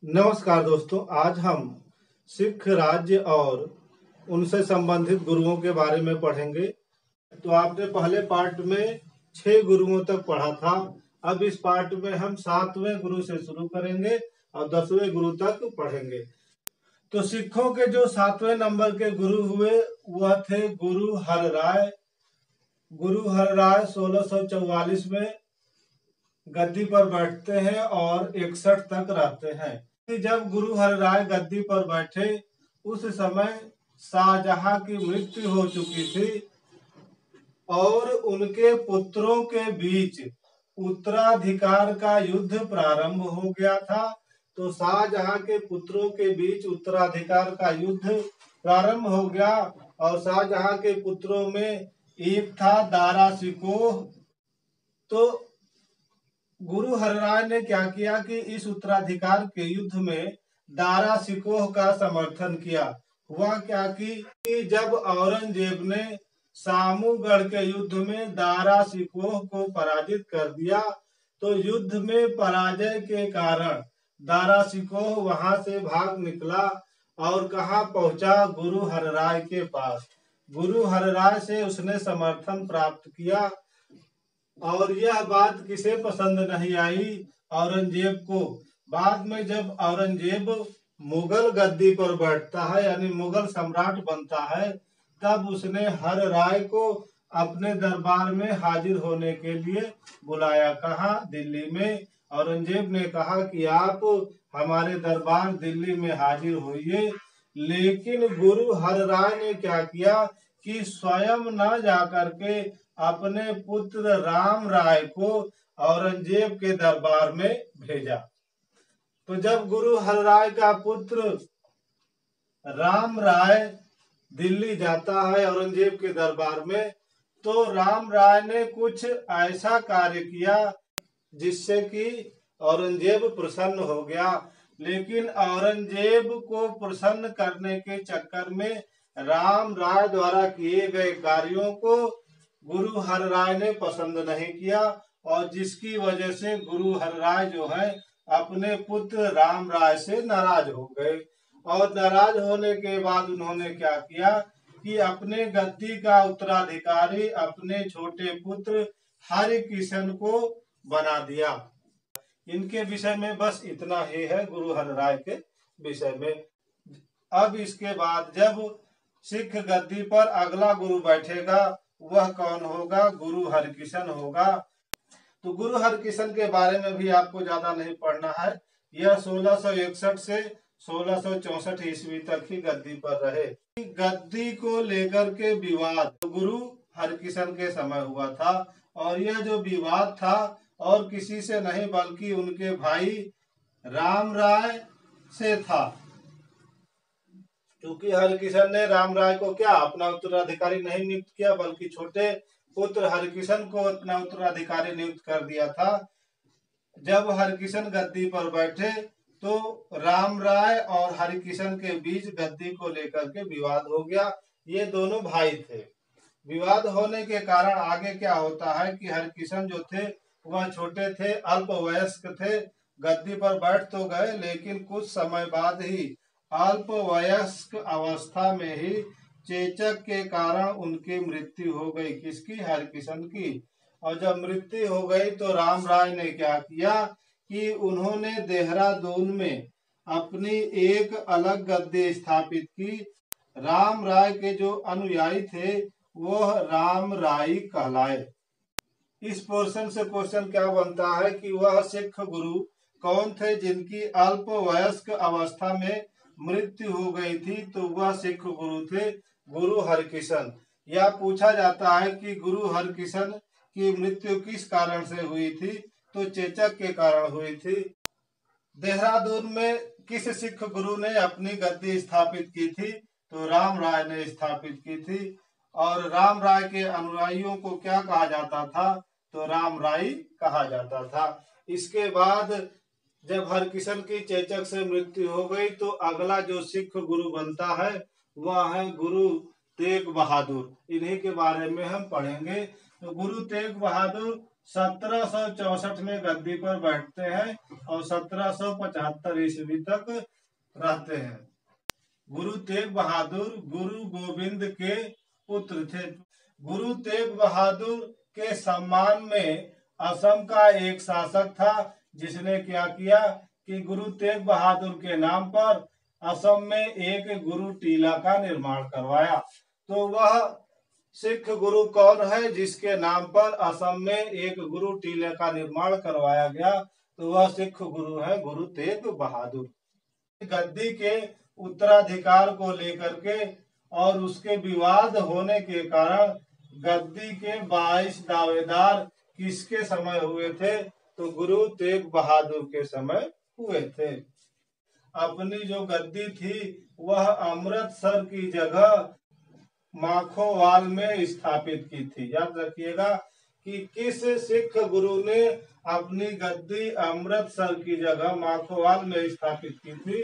नमस्कार दोस्तों, आज हम सिख राज्य और उनसे संबंधित गुरुओं के बारे में पढ़ेंगे। तो आपने पहले पार्ट में 6 गुरुओं तक पढ़ा था। अब इस पार्ट में हम 7वें गुरु से शुरू करेंगे और 10वें गुरु तक पढ़ेंगे। तो सिखों के जो 7वें नंबर के गुरु हुए वह थे गुरु हरराय। गुरु हरराय 1644 में गद्दी पर बैठते हैं और 61 तक रहते हैं। जब गुरु हरराय गद्दी पर बैठे उस समय शाहजहां की मृत्यु हो चुकी थी और उनके पुत्रों के बीच उत्तराधिकार का युद्ध प्रारंभ हो गया था। तो शाहजहां के पुत्रों के बीच उत्तराधिकार का युद्ध प्रारंभ हो गया और शाहजहां के पुत्रों में एक था दारा शिकोह। तो गुरु हरराय ने क्या किया कि इस उत्तराधिकार के युद्ध में दारा शिकोह का समर्थन किया। हुआ क्या कि जब औरंगजेब ने सामूगढ़ के युद्ध में दारा शिकोह को पराजित कर दिया तो युद्ध में पराजय के कारण दारा शिकोह वहां से भाग निकला और कहाँ पहुंचा? गुरु हरराय के पास। गुरु हरराय से उसने समर्थन प्राप्त किया और यह बात किसे पसंद नहीं आई? औरंगजेब को। बाद में जब औरंगजेब मुगल गद्दी पर बैठता है यानी मुगल सम्राट बनता है तब उसने हरराय को अपने दरबार में हाजिर होने के लिए बुलाया। कहाँ? दिल्ली में। औरंगजेब ने कहा कि आप हमारे दरबार दिल्ली में हाजिर होइए, लेकिन गुरु हरराय ने क्या किया कि स्वयं न जाकर के अपने पुत्र राम राय को औरंगजेब के दरबार में भेजा। तो जब गुरु हरराय का पुत्र राम राय दिल्ली जाता है औरंगजेब के दरबार में तो राम राय ने कुछ ऐसा कार्य किया जिससे कि औरंगजेब प्रसन्न हो गया। लेकिन औरंगजेब को प्रसन्न करने के चक्कर में राम राय द्वारा किए गए कार्यों को गुरु हरराय ने पसंद नहीं किया और जिसकी वजह से गुरु हरराय जो है अपने पुत्र राम राय से नाराज हो गए। और नाराज होने के बाद उन्होंने क्या किया कि अपने गद्दी का उत्तराधिकारी अपने छोटे पुत्र हरिकिशन को बना दिया। इनके विषय में बस इतना ही है गुरु हरराय के विषय में। अब इसके बाद जब सिख गद्दी पर अगला गुरु बैठेगा वह कौन होगा? गुरु हरकिशन होगा। तो गुरु हरकिशन के बारे में भी आपको ज्यादा नहीं पढ़ना है। यह 1661 से 1664 ईस्वी तक ही गद्दी पर रहे। गद्दी को लेकर के विवाद गुरु हरकिशन के समय हुआ था और यह जो विवाद था और किसी से नहीं बल्कि उनके भाई राम राय से था। क्योंकि हरकिशन ने राम राय को क्या अपना उत्तराधिकारी नहीं नियुक्त किया बल्कि छोटे पुत्र हरकिशन को अपना उत्तराधिकारी नियुक्त कर दिया था। जब हरकिशन गद्दी पर बैठे तो राम राय और हरकिशन के बीच गद्दी को लेकर के विवाद हो गया। ये दोनों भाई थे। विवाद होने के कारण आगे क्या होता है कि हरकिशन जो थे वह छोटे थे, अल्पवयस्क थे। गद्दी पर बैठ तो गए लेकिन कुछ समय बाद ही अल्पवयस्क अवस्था में ही चेचक के कारण उनकी मृत्यु हो गई। किसकी? हरकिशन की। और जब मृत्यु हो गई तो राम राय ने क्या किया कि उन्होंने देहरादून में अपनी एक अलग गद्दी स्थापित की। राम राय के जो अनुयायी थे वह राम राई कहलाए। इस पोर्शन से क्वेश्चन क्या बनता है कि वह सिख गुरु कौन थे जिनकी अल्पवयस्क अवस्था में मृत्यु हो गई थी? तो वह सिख गुरु थे गुरु हरकिशन। या पूछा जाता है कि गुरु हरकिशन की मृत्यु किस कारण से हुई थी? तो चेचक के कारण हुई थी। देहरादून में किस सिख गुरु ने अपनी गद्दी स्थापित की थी? तो राम राय ने स्थापित की थी। और राम राय के अनुयायियों को क्या कहा जाता था? तो राम राई कहा जाता था। इसके बाद जब हरकिशन की चेचक से मृत्यु हो गई तो अगला जो सिख गुरु बनता है वह है गुरु तेग बहादुर। इन्हीं के बारे में हम पढ़ेंगे। तो गुरु तेग बहादुर 1764 में गद्दी पर बैठते हैं और 1775 ईस्वी तक रहते हैं। गुरु तेग बहादुर गुरु गोविंद के पुत्र थे। गुरु तेग बहादुर के सम्मान में असम का एक शासक था, जिसने क्या किया कि गुरु तेग बहादुर के नाम पर असम में एक गुरु टीला का निर्माण करवाया। तो वह सिख गुरु कौन है जिसके नाम पर असम में एक गुरु टीले का निर्माण करवाया गया? तो वह सिख गुरु है गुरु तेग बहादुर। गद्दी के उत्तराधिकार को लेकर के और उसके विवाद होने के कारण गद्दी के 22 दावेदार किसके समय हुए थे? तो गुरु तेग बहादुर के समय हुए थे। अपनी जो गद्दी थी वह अमृतसर की जगह माखोवाल में स्थापित की थी। याद रखिएगा कि किस सिख गुरु ने अपनी गद्दी अमृतसर की जगह माखोवाल में स्थापित की थी?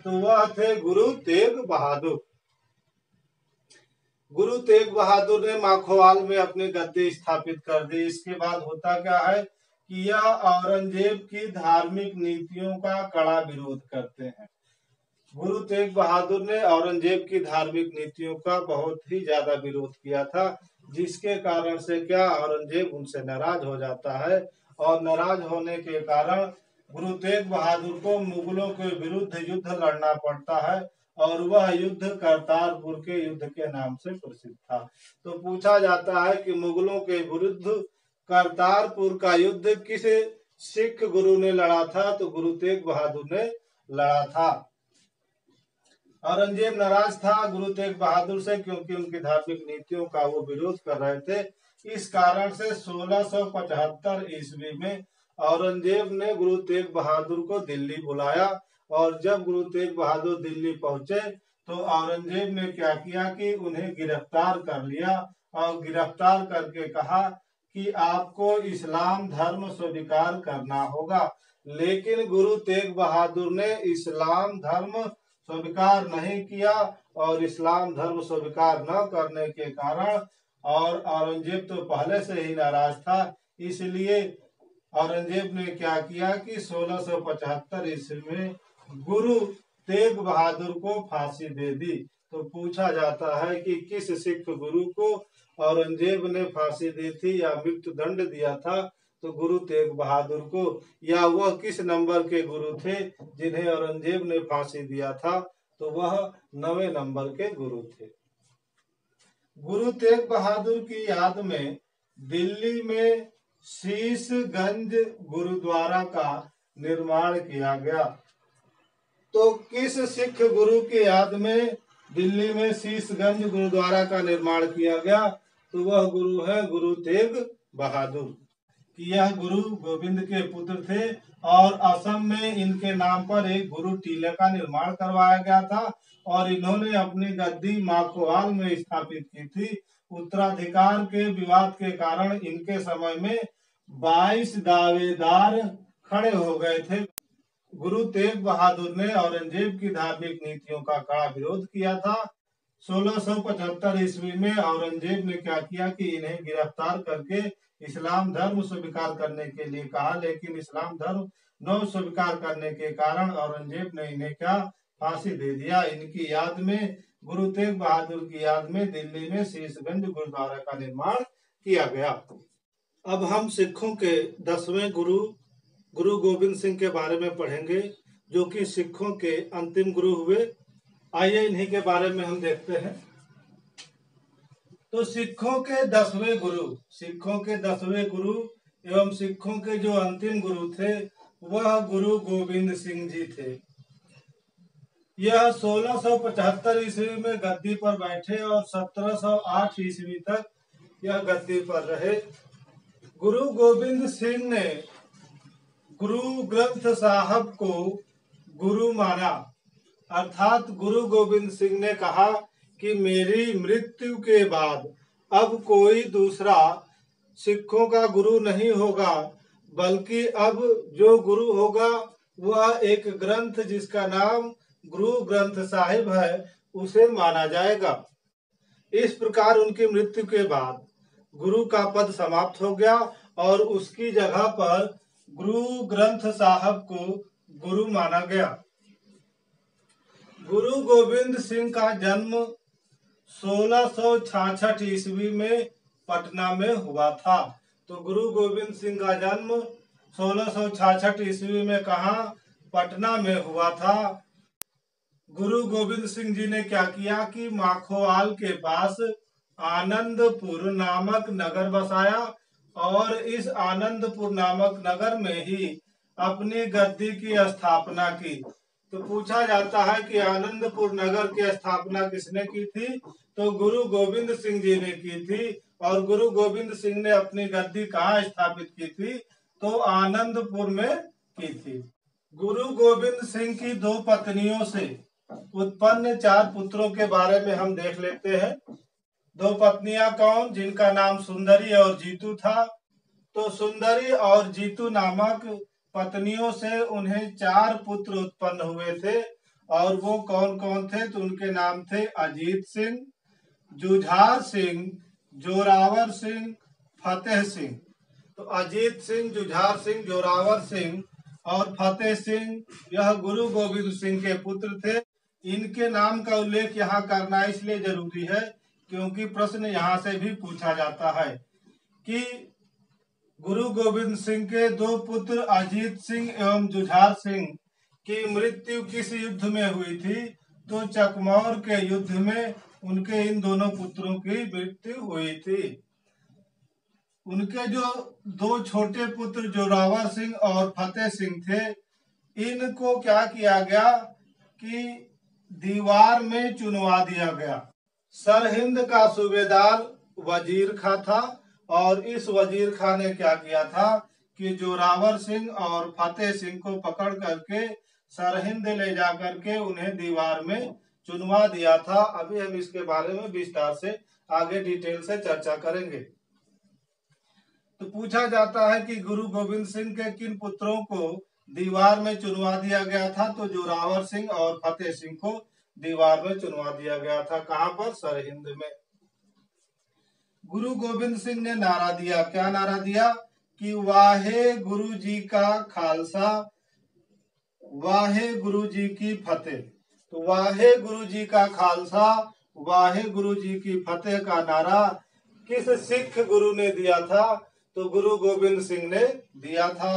तो वह थे गुरु तेग बहादुर। गुरु तेग बहादुर ने माखोवाल में अपनी गद्दी स्थापित कर दी। इसके बाद होता क्या है कि यह औरंगजेब की धार्मिक नीतियों का कड़ा विरोध करते हैं। गुरु तेग बहादुर ने औरंगजेब की धार्मिक नीतियों का बहुत ही ज्यादा विरोध किया था, जिसके कारण से क्या औरंगजेब उनसे नाराज हो जाता है और नाराज होने के कारण गुरु तेग बहादुर को मुगलों के विरुद्ध युद्ध लड़ना पड़ता है और वह युद्ध करतारपुर के युद्ध के नाम से प्रसिद्ध था। तो पूछा जाता है कि मुगलों के विरुद्ध करतारपुर का युद्ध किस सिख गुरु ने लड़ा था? तो गुरु तेग बहादुर ने लड़ा था। औरंगजेब नाराज था गुरु तेग बहादुर से, क्योंकि उनकी धार्मिक नीतियों का वो विरोध कर रहे थे। इस कारण से 1675 ईस्वी में औरंगजेब ने गुरु तेग बहादुर को दिल्ली बुलाया और जब गुरु तेग बहादुर दिल्ली पहुंचे तो औरंगजेब ने क्या किया कि उन्हें गिरफ्तार कर लिया और गिरफ्तार करके कहा कि आपको इस्लाम धर्म स्वीकार करना होगा। लेकिन गुरु तेग बहादुर ने इस्लाम धर्म स्वीकार नहीं किया और इस्लाम धर्म स्वीकार न करने के कारण और औरंगजेब तो पहले से ही नाराज था, इसलिए औरंगजेब ने क्या किया कि 1675 ईस्वी में गुरु तेग बहादुर को फांसी दे दी। तो पूछा जाता है कि किस सिख गुरु को औरंगजेब ने फांसी दी थी या मृत्यु दंड दिया था? तो गुरु तेग बहादुर को। या वह किस नंबर के गुरु थे जिन्हें औरंगजेब ने फांसी दिया था? तो वह 9वें नंबर के गुरु थे। गुरु तेग बहादुर की याद में दिल्ली में शीशगंज गुरुद्वारा का निर्माण किया गया। तो किस सिख गुरु की याद में दिल्ली में शीशगंज गुरुद्वारा का निर्माण किया गया? तो वह गुरु है गुरु तेग बहादुर। कि यह गुरु गोविंद के पुत्र थे और असम में इनके नाम पर एक गुरु टीले का निर्माण करवाया गया था और इन्होंने अपनी गद्दी माखोवाल में स्थापित की थी। उत्तराधिकार के विवाद के कारण इनके समय में 22 दावेदार खड़े हो गए थे। गुरु तेग बहादुर ने औरंगजेब की धार्मिक नीतियों का कड़ा विरोध किया था। 1675 ईस्वी में औरंगजेब ने क्या किया कि इन्हें गिरफ्तार करके इस्लाम धर्म स्वीकार करने के लिए कहा, लेकिन इस्लाम धर्म न स्वीकार करने के कारण औरंगजेब ने इन्हें क्या फांसी दे दिया। इनकी याद में गुरु तेग बहादुर की याद में दिल्ली में शीशगंज गुरुद्वारा का निर्माण किया गया। अब हम सिखों के 10वें गुरु गुरु गोविंद सिंह के बारे में पढ़ेंगे, जो कि सिखों के अंतिम गुरु हुए। आइए इन्हीं के बारे में हम देखते हैं। तो सिखों के 10वें गुरु एवं सिखों के जो अंतिम गुरु थे वह गुरु गोविंद सिंह जी थे। यह 1675 ईस्वी में गद्दी पर बैठे और 1708 ईस्वी तक यह गद्दी पर रहे। गुरु गोविंद सिंह ने गुरु ग्रंथ साहब को गुरु माना, अर्थात गुरु गोविंद सिंह ने कहा कि मेरी मृत्यु के बाद अब कोई दूसरा सिखों का गुरु नहीं होगा, बल्कि अब जो गुरु होगा वह एक ग्रंथ जिसका नाम गुरु ग्रंथ साहिब है उसे माना जाएगा। इस प्रकार उनकी मृत्यु के बाद गुरु का पद समाप्त हो गया और उसकी जगह पर गुरु ग्रंथ साहब को गुरु माना गया। गुरु गोविंद सिंह का जन्म 1666 ईस्वी में पटना में हुआ था। तो गुरु गोविंद सिंह का जन्म 1666 ईस्वी में कहा? पटना में हुआ था। गुरु गोविंद सिंह जी ने क्या किया कि माखोवाल के पास आनंदपुर नामक नगर बसाया और इस आनंदपुर नामक नगर में ही अपनी गद्दी की स्थापना की। तो पूछा जाता है कि आनंदपुर नगर की स्थापना किसने की थी? तो गुरु गोविंद सिंह जी ने की थी। और गुरु गोविंद सिंह ने अपनी गद्दी कहाँ स्थापित की थी? तो आनंदपुर में की थी। गुरु गोविंद सिंह की 2 पत्नियों से उत्पन्न 4 पुत्रों के बारे में हम देख लेते हैं। 2 पत्नियां कौन? जिनका नाम सुंदरी और जीतू था। तो सुंदरी और जीतू नामक पत्नियों से उन्हें 4 पुत्र उत्पन्न हुए थे। और वो कौन कौन थे? तो उनके नाम थे अजीत सिंह, जुझार सिंह, जोरावर सिंह, फतेह सिंह। तो अजीत सिंह, जुझार सिंह, जोरावर सिंह और फतेह सिंह यह गुरु गोविंद सिंह के पुत्र थे। इनके नाम का उल्लेख यहाँ करना इसलिए जरूरी है क्योंकि प्रश्न यहाँ से भी पूछा जाता है कि गुरु गोविंद सिंह के 2 पुत्र अजीत सिंह एवं जुझार सिंह की मृत्यु किस युद्ध में हुई थी? तो चकमौर के युद्ध में उनके इन दोनों पुत्रों की मृत्यु हुई थी। उनके जो 2 छोटे पुत्र जोरावर सिंह और फतेह सिंह थे, इनको क्या किया गया कि दीवार में चुनवा दिया गया। सरहिंद का सूबेदार वजीर खां था और इस वजीर खां ने क्या किया था कि जोरावर सिंह और फतेह सिंह को पकड़ करके सरहिंद ले जा करके उन्हें दीवार में चुनवा दिया था। अभी हम इसके बारे में विस्तार से आगे डिटेल से चर्चा करेंगे। तो पूछा जाता है कि गुरु गोविंद सिंह के किन पुत्रों को दीवार में चुनवा दिया गया था? तो जोरावर सिंह और फतेह सिंह को दीवार में चुनवा दिया गया था। कहां पर? सरहिंद में। गुरु गोविंद सिंह ने नारा दिया। क्या नारा दिया? कि वाहे गुरु जी का खालसा, वाहे गुरु जी की फतेह। तो वाहे गुरु जी का खालसा, वाहे गुरु जी की फतेह का नारा किस सिख गुरु ने दिया था? तो गुरु गोविंद सिंह ने दिया था।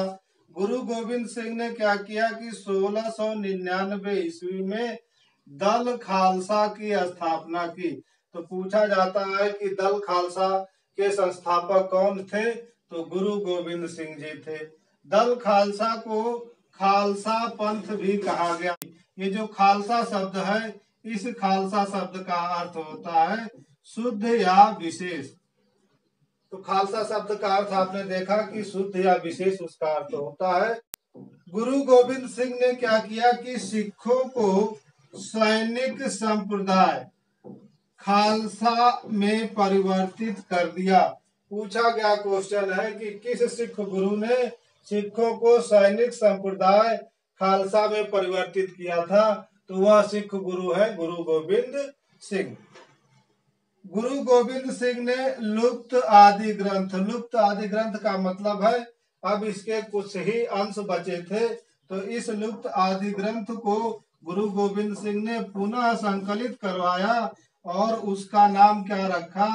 गुरु गोविंद सिंह ने क्या किया कि 1699 ईस्वी में दल खालसा की स्थापना की। तो पूछा जाता है कि दल खालसा के संस्थापक कौन थे? तो गुरु गोविंद सिंह जी थे। दल खालसा को खालसा पंथ भी कहा गया। ये जो खालसा शब्द है, इस खालसा शब्द का अर्थ होता है शुद्ध या विशेष। तो खालसा शब्द का अर्थ आपने देखा कि शुद्ध या विशेष उसका अर्थ होता है। गुरु गोविंद सिंह ने क्या किया कि सिखों को सैनिक संप्रदाय खालसा में परिवर्तित कर दिया। पूछा गया क्वेश्चन है कि किस सिख गुरु ने सिखों को सैनिक संप्रदाय खालसा में परिवर्तित किया था? तो वह सिख गुरु है गुरु गोविंद सिंह। गुरु गोविंद सिंह ने लुप्त आदि ग्रंथ, लुप्त आदि ग्रंथ का मतलब है अब इसके कुछ ही अंश बचे थे, तो इस लुप्त आदि ग्रंथ को गुरु गोविंद सिंह ने पुनः संकलित करवाया और उसका नाम क्या रखा?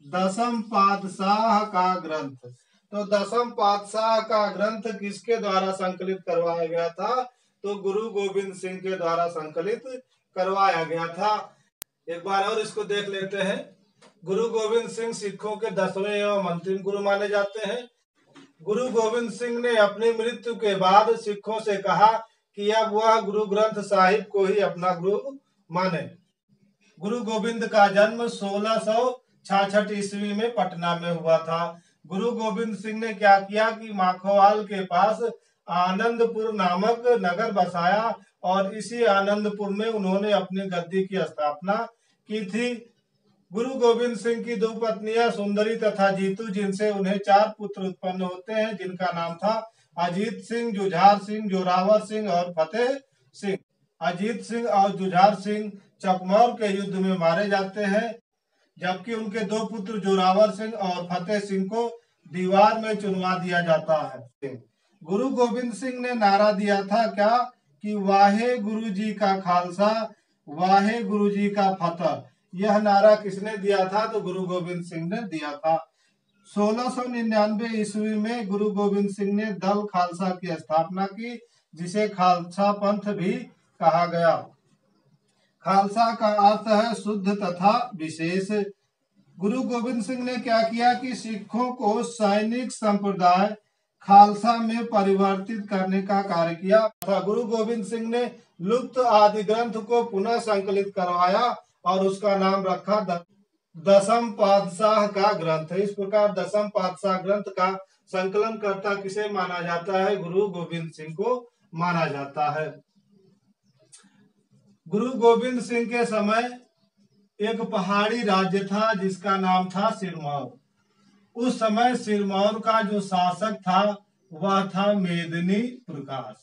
दसम पातशाह का ग्रंथ। तो दसम पातशाह का ग्रंथ किसके द्वारा संकलित करवाया गया था? तो गुरु गोविंद सिंह के द्वारा संकलित करवाया गया था। एक बार और इसको देख लेते हैं। गुरु गोविंद सिंह सिखों के 10वें एवं अंतिम गुरु माने जाते हैं। गुरु गोविंद सिंह ने अपनी मृत्यु के बाद सिखों से कहा कि अब वह गुरु ग्रंथ साहिब को ही अपना गुरु माने। गुरु गोविंद का जन्म 1666 ईस्वी में पटना में हुआ था। गुरु गोविंद सिंह ने क्या किया कि माखोवाल के पास आनंदपुर नामक नगर बसाया और इसी आनंदपुर में उन्होंने अपनी गद्दी की स्थापना की थी। गुरु गोविंद सिंह की 2 पत्नियां सुंदरी तथा जीतू, जिनसे उन्हें 4 पुत्र उत्पन्न होते हैं, जिनका नाम था अजीत सिंह, जुझार सिंह, जोरावर सिंह और फतेह सिंह। अजीत सिंह और जुझार सिंह चकमौर के युद्ध में मारे जाते हैं, जबकि उनके 2 पुत्र जोरावर सिंह और फतेह सिंह को दीवार में चुनवा दिया जाता है। गुरु गोविंद सिंह ने नारा दिया था क्या कि वाहे गुरु जी का खालसा, वाहे गुरु जी का फतह। यह नारा किसने दिया था? तो गुरु गोविंद सिंह ने दिया था। 1699 ईस्वी में गुरु गोविंद सिंह ने दल खालसा की स्थापना की, जिसे खालसा पंथ भी कहा गया। खालसा का अर्थ है शुद्ध तथा विशेष। गुरु गोविंद सिंह ने क्या किया कि सिखों को सैनिक संप्रदाय खालसा में परिवर्तित करने का कार्य किया था। गुरु गोविंद सिंह ने लुप्त आदि ग्रंथ को पुनः संकलित करवाया और उसका नाम रखा दसम पातशाह का ग्रंथ। इस प्रकार दसम पातशाह ग्रंथ का संकलन करता किसे माना जाता है? गुरु गोविंद सिंह को माना जाता है। गुरु गोविंद सिंह के समय एक पहाड़ी राज्य था जिसका नाम था सिरमौर। उस समय सिरमौर का जो शासक था वह था मेदिनी प्रकाश।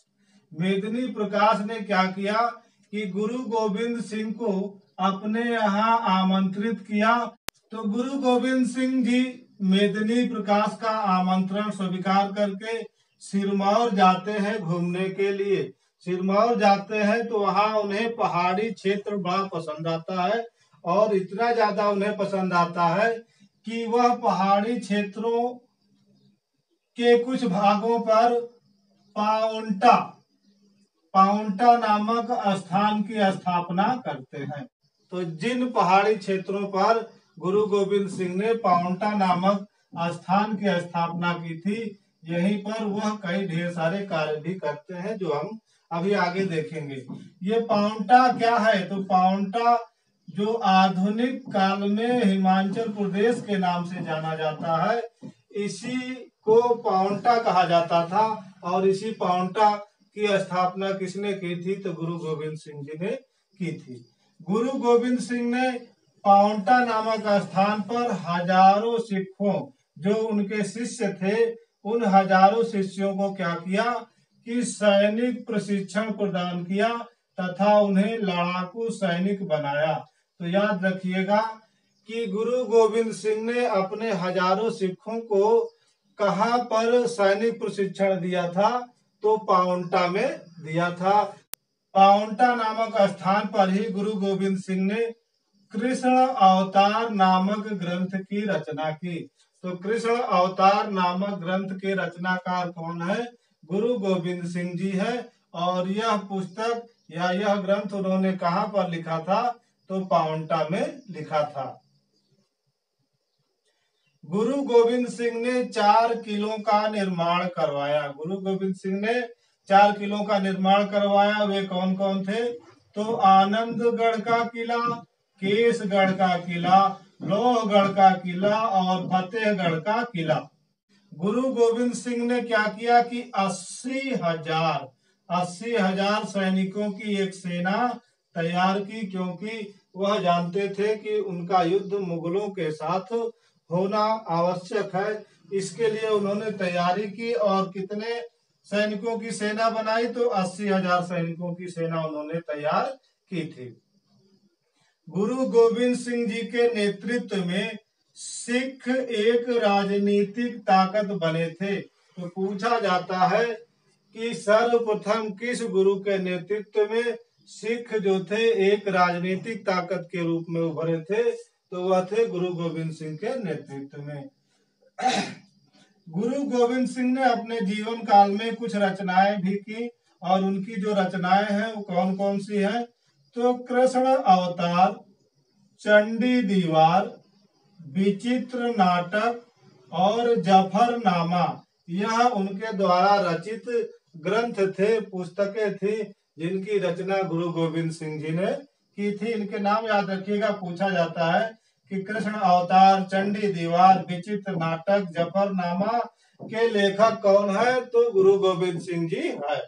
मेदिनी प्रकाश ने क्या किया कि गुरु गोविंद सिंह को अपने यहाँ आमंत्रित किया। तो गुरु गोविंद सिंह जी मेदिनी प्रकाश का आमंत्रण स्वीकार करके सिरमौर जाते हैं घूमने के लिए। सिरमौर जाते हैं तो वहाँ उन्हें पहाड़ी क्षेत्र बड़ा पसंद आता है और इतना ज्यादा उन्हें पसंद आता है कि वह पहाड़ी क्षेत्रों के कुछ भागों पर पाउंटा नामक स्थान की स्थापना करते हैं। तो जिन पहाड़ी क्षेत्रों पर गुरु गोविंद सिंह ने पाउंटा नामक स्थान की स्थापना की थी, यहीं पर वह कई ढेर सारे कार्य भी करते हैं जो हम अभी आगे देखेंगे। ये पाउंटा क्या है? तो पाउंटा जो आधुनिक काल में हिमाचल प्रदेश के नाम से जाना जाता है, इसी को पाउंटा कहा जाता था। और इसी पाउंटा की स्थापना किसने की थी? तो गुरु गोविंद सिंह जी ने की थी। गुरु गोविंद सिंह ने पाउंटा नामक स्थान पर हजारों सिखों जो उनके शिष्य थे, उन हजारों शिष्यों को क्या किया कि सैनिक प्रशिक्षण प्रदान किया तथा उन्हें लड़ाकू सैनिक बनाया। तो याद रखिएगा कि गुरु गोविंद सिंह ने अपने हजारों सिखों को कहां पर सैनिक प्रशिक्षण दिया था? तो पाउंटा में दिया था। पाउंटा नामक स्थान पर ही गुरु गोविंद सिंह ने कृष्ण अवतार नामक ग्रंथ की रचना की। तो कृष्ण अवतार नामक ग्रंथ के रचनाकार कौन है? गुरु गोविंद सिंह जी है। और यह पुस्तक या यह ग्रंथ उन्होंने कहां पर लिखा था? तो पाउंटा में लिखा था। गुरु गोविंद सिंह ने 4 किलों का निर्माण करवाया। गुरु गोविंद सिंह ने 4 किलों का निर्माण करवाया। वे कौन कौन थे? तो आनंदगढ़ का किला, केसगढ़ का किला, लोहगढ़ का किला और फतेहगढ़ का किला। गुरु गोविंद सिंह ने क्या किया कि 80,000 सैनिकों की एक सेना तैयार की, क्योंकि वह जानते थे कि उनका युद्ध मुगलों के साथ होना आवश्यक है। इसके लिए उन्होंने तैयारी की और कितने सैनिकों की सेना बनाई? तो 80,000 सैनिकों की सेना उन्होंने तैयार की थी। गुरु गोविंद सिंह जी के नेतृत्व में सिख एक राजनीतिक ताकत बने थे। तो पूछा जाता है कि सर्वप्रथम किस गुरु के नेतृत्व में सिख जो थे एक राजनीतिक ताकत के रूप में उभरे थे? तो वह थे गुरु गोविंद सिंह के नेतृत्व में। गुरु गोविंद सिंह ने अपने जीवन काल में कुछ रचनाएं भी की और उनकी जो रचनाएं हैं वो कौन कौन सी हैं? तो कृष्ण अवतार, चंडी दीवार, विचित्र नाटक और जफरनामा, यह उनके द्वारा रचित ग्रंथ थे, पुस्तकें थी जिनकी रचना गुरु गोविंद सिंह जी ने की थी। इनके नाम याद रखिएगा, पूछा जाता है कि कृष्ण अवतार, चंडी दीवार, विचित्र नाटक, जफरनामा के लेखक कौन है? तो गुरु गोविंद सिंह जी है।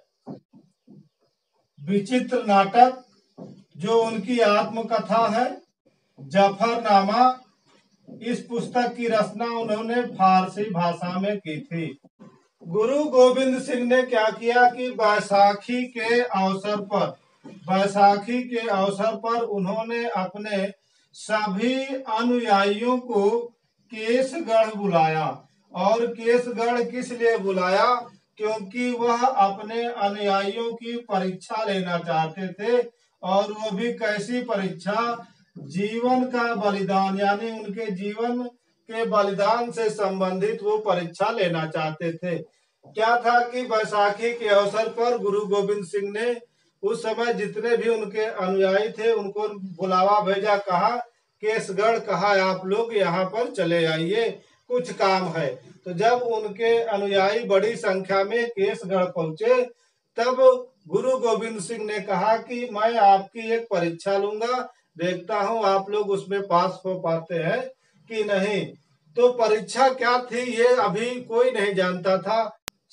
विचित्र नाटक जो उनकी आत्मकथा है, जफरनामा इस पुस्तक की रचना उन्होंने फारसी भाषा में की थी। गुरु गोविंद सिंह ने क्या किया कि बैसाखी के अवसर पर उन्होंने अपने सभी अनुयायियों को केसगढ़ बुलाया और केसगढ़ किस लिए बुलाया? क्योंकि वह अपने अनुयायियों की परीक्षा लेना चाहते थे, और वो भी कैसी परीक्षा? जीवन का बलिदान, यानी उनके जीवन के बलिदान से संबंधित वो परीक्षा लेना चाहते थे। क्या था कि बैसाखी के अवसर पर गुरु गोविंद सिंह ने उस समय जितने भी उनके अनुयायी थे उनको बुलावा भेजा, कहा केसगढ़, कहा आप लोग यहाँ पर चले आइए, कुछ काम है। तो जब उनके अनुयायी बड़ी संख्या में केसगढ़ पहुंचे, तब गुरु गोविंद सिंह ने कहा कि मैं आपकी एक परीक्षा लूंगा, देखता हूं आप लोग उसमें पास हो पाते हैं कि नहीं। तो परीक्षा क्या थी ये अभी कोई नहीं जानता था।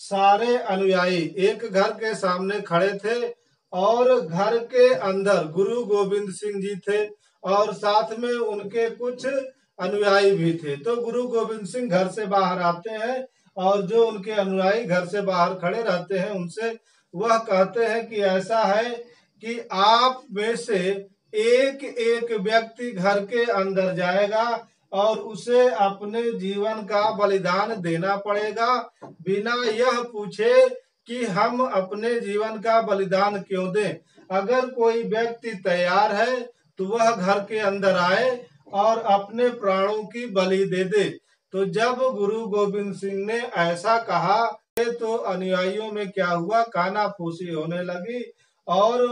सारे अनुयायी एक घर के सामने खड़े थे, और घर के अंदर गुरु गोविंद सिंह जी थे, और साथ में उनके कुछ अनुयायी भी थे। तो गुरु गोविंद सिंह घर से बाहर आते हैं, और जो उनके अनुयायी घर से बाहर खड़े रहते हैं उनसे वह कहते हैं कि ऐसा है कि आप में से एक एक व्यक्ति घर के अंदर जाएगा और उसे अपने जीवन का बलिदान देना पड़ेगा, बिना यह पूछे कि हम अपने जीवन का बलिदान क्यों दें। अगर कोई व्यक्ति तैयार है तो वह घर के अंदर आए और अपने प्राणों की बलि दे दे। तो जब गुरु गोविंद सिंह ने ऐसा कहा तो अनुयायियों में क्या हुआ, कानाफूसी होने लगी, और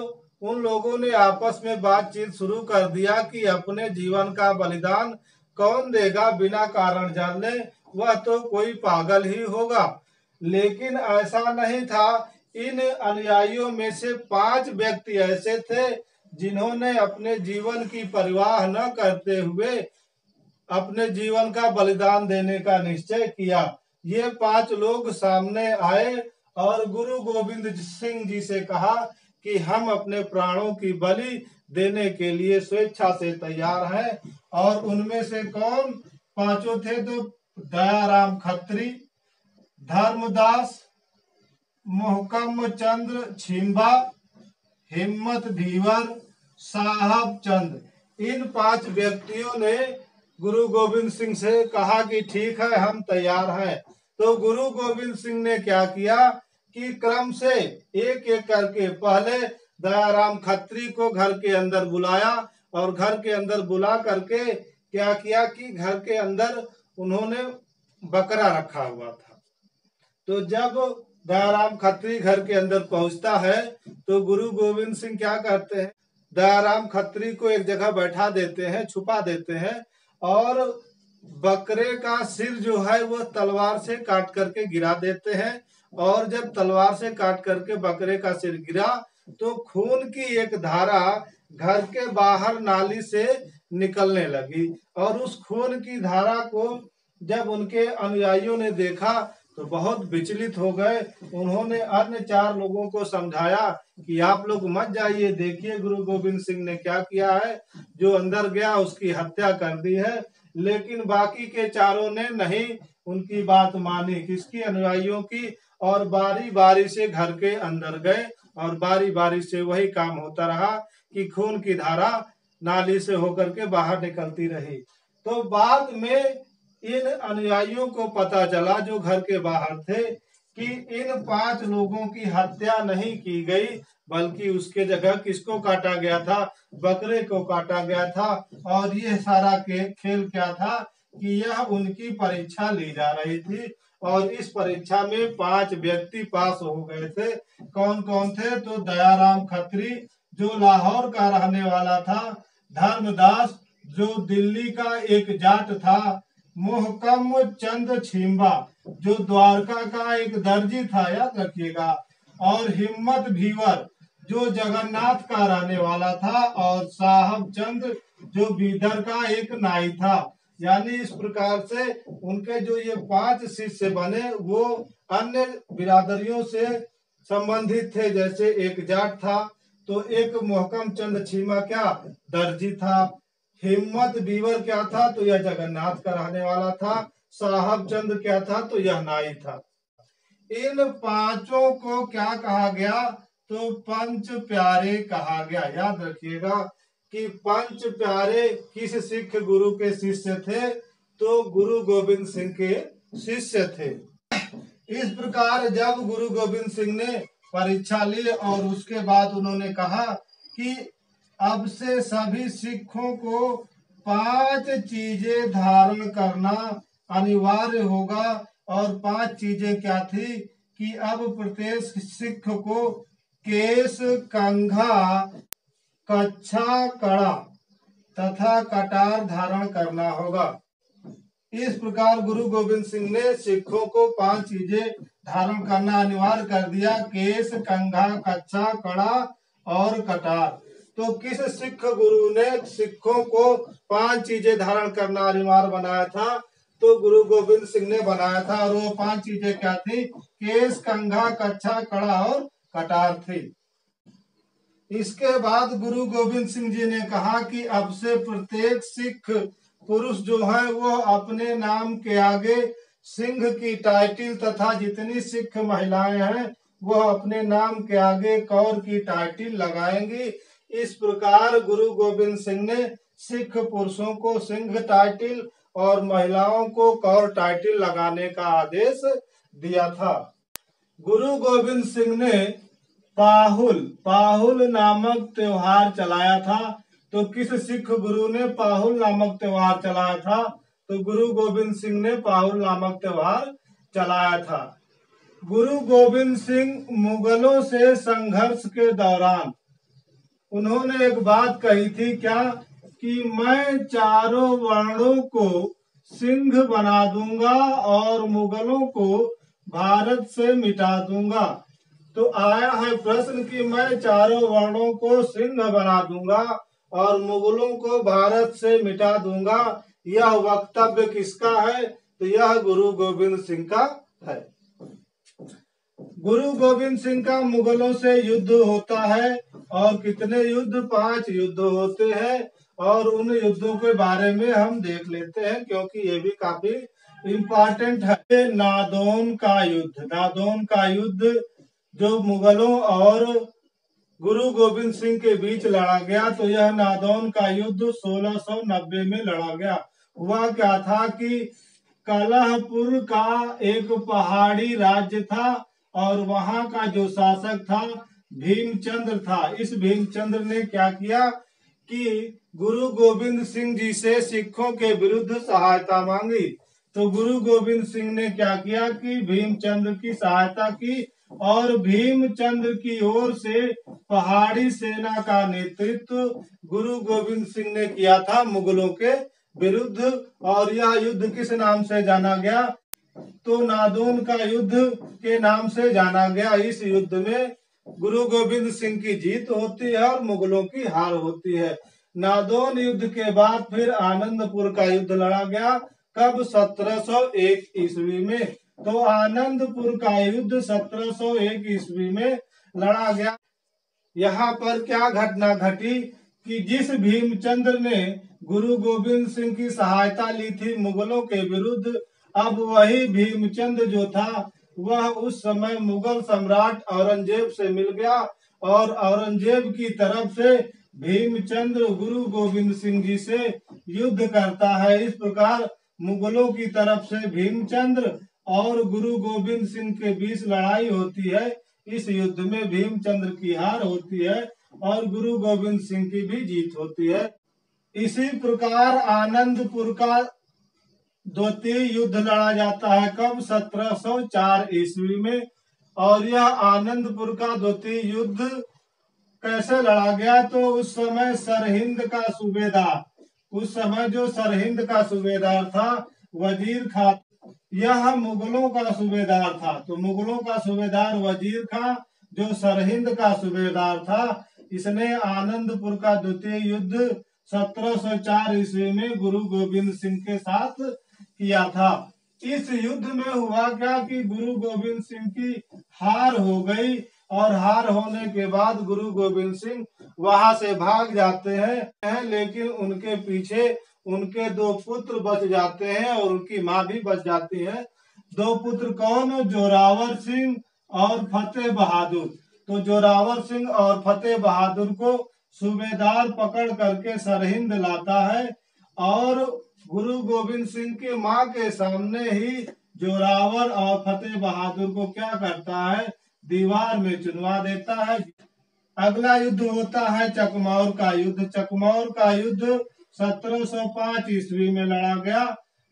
उन लोगों ने आपस में बातचीत शुरू कर दिया कि अपने जीवन का बलिदान कौन देगा बिना कारण जाने, वह तो कोई पागल ही होगा। लेकिन ऐसा नहीं था। इन अनुयायियों में से 5 व्यक्ति ऐसे थे जिन्होंने अपने जीवन की परवाह न करते हुए अपने जीवन का बलिदान देने का निश्चय किया। ये 5 लोग सामने आए और गुरु गोविंद सिंह जी से कहा कि हम अपने प्राणों की बलि देने के लिए स्वेच्छा से तैयार हैं। और उनमें से कौन 5 थे? तो दयाराम खत्री, धर्मदास, मोहकम चंद्र छिंबा, हिम्मत भीवर, साहब चंद। इन 5 व्यक्तियों ने गुरु गोविंद सिंह से कहा कि ठीक है, हम तैयार हैं। तो गुरु गोविंद सिंह ने क्या किया कि क्रम से एक एक करके पहले दयाराम खत्री को घर के अंदर बुलाया, और घर के अंदर बुला करके क्या किया कि घर के अंदर उन्होंने बकरा रखा हुआ था। तो जब दयाराम खत्री घर के अंदर पहुंचता है तो गुरु गोविंद सिंह क्या करते हैं, दयाराम खत्री को एक जगह बैठा देते हैं, छुपा देते हैं, और बकरे का सिर जो है वो तलवार से काट करके गिरा देते हैं। और जब तलवार से काट करके बकरे का सिर गिरा तो खून की एक धारा घर के बाहर नाली से निकलने लगी, और उस खून की धारा को जब उनके अनुयायियों ने देखा तो बहुत विचलित हो गए। उन्होंने अन्य 4 लोगों को समझाया कि आप लोग मत जाइए, देखिए गुरु गोविंद सिंह ने क्या किया है, जो अंदर गया उसकी हत्या कर दी है। लेकिन बाकी के 4 ने नहीं उनकी बात मानी, किसकी? अनुयायियों की। और बारी बारी से घर के अंदर गए, और बारी बारी से वही काम होता रहा कि खून की धारा नाली से होकर के बाहर निकलती रही। तो बाद में इन अनुयायियों को पता चला जो घर के बाहर थे कि इन 5 लोगों की हत्या नहीं की गई, बल्कि उसके जगह किसको काटा गया था? बकरे को काटा गया था। और ये सारा खेल क्या था कि यह उनकी परीक्षा ली जा रही थी, और इस परीक्षा में 5 व्यक्ति पास हो गए थे। कौन कौन थे? तो दयाराम खत्री जो लाहौर का रहने वाला था, धर्मदास जो दिल्ली का एक जाट था, मोहकम चंद छिंबा जो द्वारका का एक दर्जी था, याद रखिएगा, और हिम्मत भीवर जो जगन्नाथ का रहने वाला था, और साहब चंद जो बीदर का एक नाई था। यानी इस प्रकार से उनके जो ये 5 शिष्य बने वो अन्य बिरादरियों से संबंधित थे। जैसे एक जाट था तो एक मोहकम चंद छिमा क्या दर्जी था, हिम्मत बीवर क्या था तो यह जगन्नाथ का रहने वाला था, साहब चंद क्या था तो यह नाई था। इन 5 को क्या कहा गया? तो पंच प्यारे कहा गया। याद रखिएगा कि पंच प्यारे किस सिख गुरु के शिष्य थे? तो गुरु गोविंद सिंह के शिष्य थे। इस प्रकार जब गुरु गोविंद सिंह ने परीक्षा ली और उसके बाद उन्होंने कहा कि अब से सभी सिखों को 5 चीजें धारण करना अनिवार्य होगा। और 5 चीजें क्या थी कि अब प्रत्येक सिख को केस, कंघा, कच्छा, कड़ा तथा कटार धारण करना होगा। इस प्रकार गुरु गोविंद सिंह ने सिखों को 5 चीजें धारण करना अनिवार्य कर दिया, केस, कंघा, कच्छा, कड़ा और कटार। तो किस सिख गुरु ने सिखों को 5 चीजें धारण करना अनिवार्य बनाया था? तो गुरु गोविंद सिंह ने बनाया था। और वो 5 चीजें क्या थी? केस, कंघा, कच्छा, कड़ा और कटार थी। इसके बाद गुरु गोविंद सिंह जी ने कहा कि अब से प्रत्येक सिख पुरुष जो है वो अपने नाम के आगे सिंह की टाइटिल तथा जितनी सिख महिलाएं हैं वो अपने नाम के आगे कौर की टाइटिल लगाएंगी। इस प्रकार गुरु गोविंद सिंह ने सिख पुरुषों को सिंह टाइटिल और महिलाओं को कौर टाइटिल लगाने का आदेश दिया था। गुरु गोविंद सिंह ने पाहुल नामक त्योहार चलाया था। तो किस सिख गुरु ने पाहुल नामक त्योहार चलाया था? तो गुरु गोविंद सिंह ने पाहुल नामक त्योहार चलाया था। गुरु गोविंद सिंह मुगलों से संघर्ष के दौरान उन्होंने एक बात कही थी, क्या कि मैं चारों वर्णों को सिंह बना दूंगा और मुगलों को भारत से मिटा दूंगा। तो आया है प्रश्न कि मैं चारों वर्णों को सिंह बना दूंगा और मुगलों को भारत से मिटा दूंगा। यह वक्तव्य किसका है? तो यह गुरु गोविंद सिंह का है। गुरु गोविंद सिंह का मुगलों से युद्ध होता है और कितने युद्ध? 5 युद्ध होते हैं। और उन युद्धों के बारे में हम देख लेते हैं क्योंकि ये भी काफी इम्पोर्टेंट है। नादौन का युद्ध जो मुगलों और गुरु गोविंद सिंह के बीच लड़ा गया। तो यह नादौन का युद्ध 1690 में लड़ा गया। हुआ क्या था कि कलहपुर का एक पहाड़ी राज्य था और वहां का जो शासक था भीमचंद्र था। इस भीमचंद्र ने क्या किया कि गुरु गोविंद सिंह जी से सिखों के विरुद्ध सहायता मांगी। तो गुरु गोविंद सिंह ने क्या किया कि भीमचंद्र की सहायता की और भीमचंद्र की ओर से पहाड़ी सेना का नेतृत्व गुरु गोविंद सिंह ने किया था मुगलों के विरुद्ध। और यह युद्ध किस नाम से जाना गया? तो नादौन का युद्ध के नाम से जाना गया। इस युद्ध में गुरु गोविंद सिंह की जीत होती है और मुगलों की हार होती है। नादौन युद्ध के बाद फिर आनंदपुर का युद्ध लड़ा गया। कब? 1701 ईस्वी में। तो आनंदपुर का युद्ध 1701 ईस्वी में लड़ा गया। यहाँ पर क्या घटना घटी कि जिस भीमचंद्र ने गुरु गोविंद सिंह की सहायता ली थी मुगलों के विरुद्ध, अब वही भीमचंद्र जो था वह उस समय मुगल सम्राट औरंगजेब से मिल गया और औरंगजेब की तरफ से भीमचंद्र गुरु गोविंद सिंह जी से युद्ध करता है। इस प्रकार मुगलों की तरफ से भीमचंद्र और गुरु गोविंद सिंह के बीच लड़ाई होती है। इस युद्ध में भीमचंद्र की हार होती है और गुरु गोविंद सिंह की भी जीत होती है। इसी प्रकार आनंदपुर का द्वितीय युद्ध लड़ा जाता है। कब? 1704 ईस्वी में। और यह आनंदपुर का द्वितीय युद्ध कैसे लड़ा गया? तो उस समय सरहिंद का सूबेदार था वजीर खां। यह मुगलों का सूबेदार था। तो मुगलों का सूबेदार वजीर खां जो सरहिंद का सूबेदार था, इसने आनंदपुर का द्वितीय युद्ध 1704 ईस्वी में गुरु गोविंद सिंह के साथ किया था। इस युद्ध में हुआ क्या कि गुरु गोविंद सिंह की हार हो गई और हार होने के बाद गुरु गोविंद सिंह वहां से भाग जाते हैं, लेकिन उनके पीछे उनके 2 पुत्र बच जाते हैं और उनकी माँ भी बच जाती है। 2 पुत्र कौन? जोरावर सिंह और फतेह बहादुर। तो जोरावर सिंह और फतेह बहादुर को सूबेदार पकड़ करके सरहिंद लाता है और गुरु गोविंद सिंह की माँ के सामने ही जोरावर और फतेह बहादुर को क्या करता है, दीवार में चुनवा देता है। अगला युद्ध होता है चकमौर का युद्ध। चकमौर का युद्ध 1705 ईस्वी में लड़ा गया।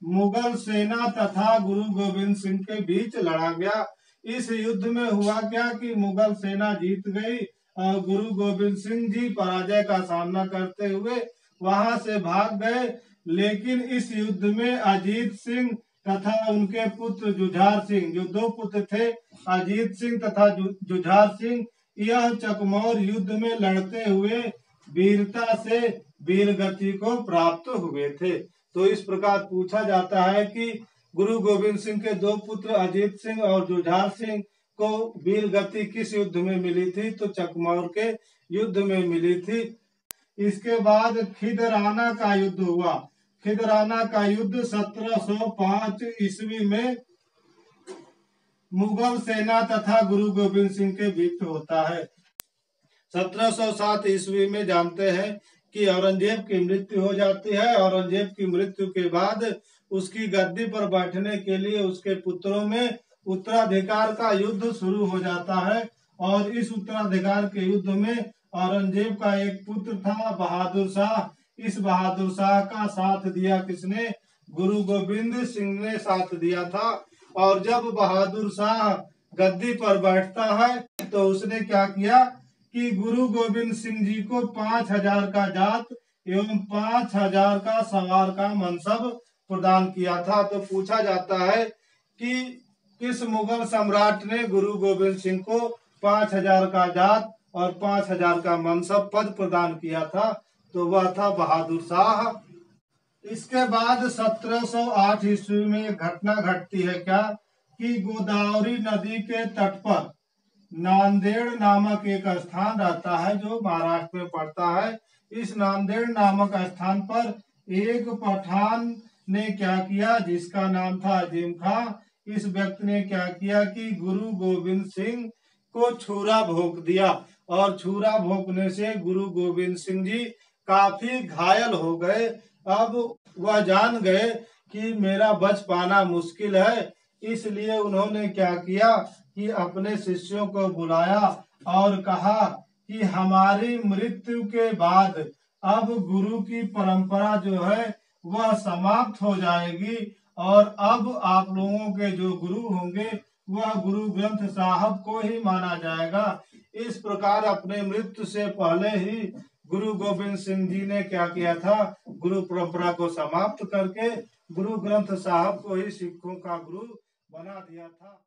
मुगल सेना तथा गुरु गोविंद सिंह के बीच लड़ा गया। इस युद्ध में हुआ क्या कि मुगल सेना जीत गई और गुरु गोविंद सिंह जी पराजय का सामना करते हुए वहां से भाग गए। लेकिन इस युद्ध में अजीत सिंह तथा उनके पुत्र जुझार सिंह, जो दो पुत्र थे, अजीत सिंह तथा जुझार सिंह, यह चकमौर युद्ध में लड़ते हुए वीरता से वीरगति को प्राप्त हुए थे। तो इस प्रकार पूछा जाता है कि गुरु गोविंद सिंह के दो पुत्र अजीत सिंह और जुझार सिंह को वीरगति किस युद्ध में मिली थी, तो चकमौर के युद्ध में मिली थी। इसके बाद खिदराना का युद्ध हुआ। खिदराना का युद्ध 1705 ईस्वी में मुगल सेना तथा गुरु गोविंद सिंह के बीच होता है। 1707 ईस्वी में जानते हैं कि औरंगजेब की मृत्यु हो जाती है। औरंगजेब की मृत्यु के बाद उसकी गद्दी पर बैठने के लिए उसके पुत्रों में उत्तराधिकार का युद्ध शुरू हो जाता है। और इस उत्तराधिकार के युद्ध में औरंगजेब का एक पुत्र था बहादुर शाह। इस बहादुर शाह का साथ दिया किसने, गुरु गोविंद सिंह ने साथ दिया था। और जब बहादुर शाह गद्दी पर बैठता है तो उसने क्या किया कि गुरु गोविंद सिंह जी को 5000 का जात एवं 5000 का सवार का मनसब प्रदान किया था। तो पूछा जाता है कि किस मुगल सम्राट ने गुरु गोविंद सिंह को 5000 का जात और 5000 का मनसब पद प्रदान किया था, तो वह था बहादुर शाह। इसके बाद 1708 ईस्वी में एक घटना घटती है क्या कि गोदावरी नदी के तट पर नांदेड़ नामक एक स्थान रहता है जो महाराष्ट्र में पड़ता है। इस नांदेड़ नामक स्थान पर एक पठान ने क्या किया, जिसका नाम था अजीम खां। इस व्यक्ति ने क्या किया कि गुरु गोविंद सिंह को छुरा भोंक दिया और छुरा भोंकने से गुरु गोविंद सिंह जी काफी घायल हो गए। अब वह जान गए कि मेरा बच पाना मुश्किल है, इसलिए उन्होंने क्या किया कि अपने शिष्यों को बुलाया और कहा कि हमारी मृत्यु के बाद अब गुरु की परंपरा जो है वह समाप्त हो जाएगी और अब आप लोगों के जो गुरु होंगे वह गुरु ग्रंथ साहब को ही माना जाएगा। इस प्रकार अपने मृत्यु से पहले ही गुरु गोविंद सिंह जी ने क्या किया था, गुरु परंपरा को समाप्त करके गुरु ग्रंथ साहब को ही सिखों का गुरु बना दिया था।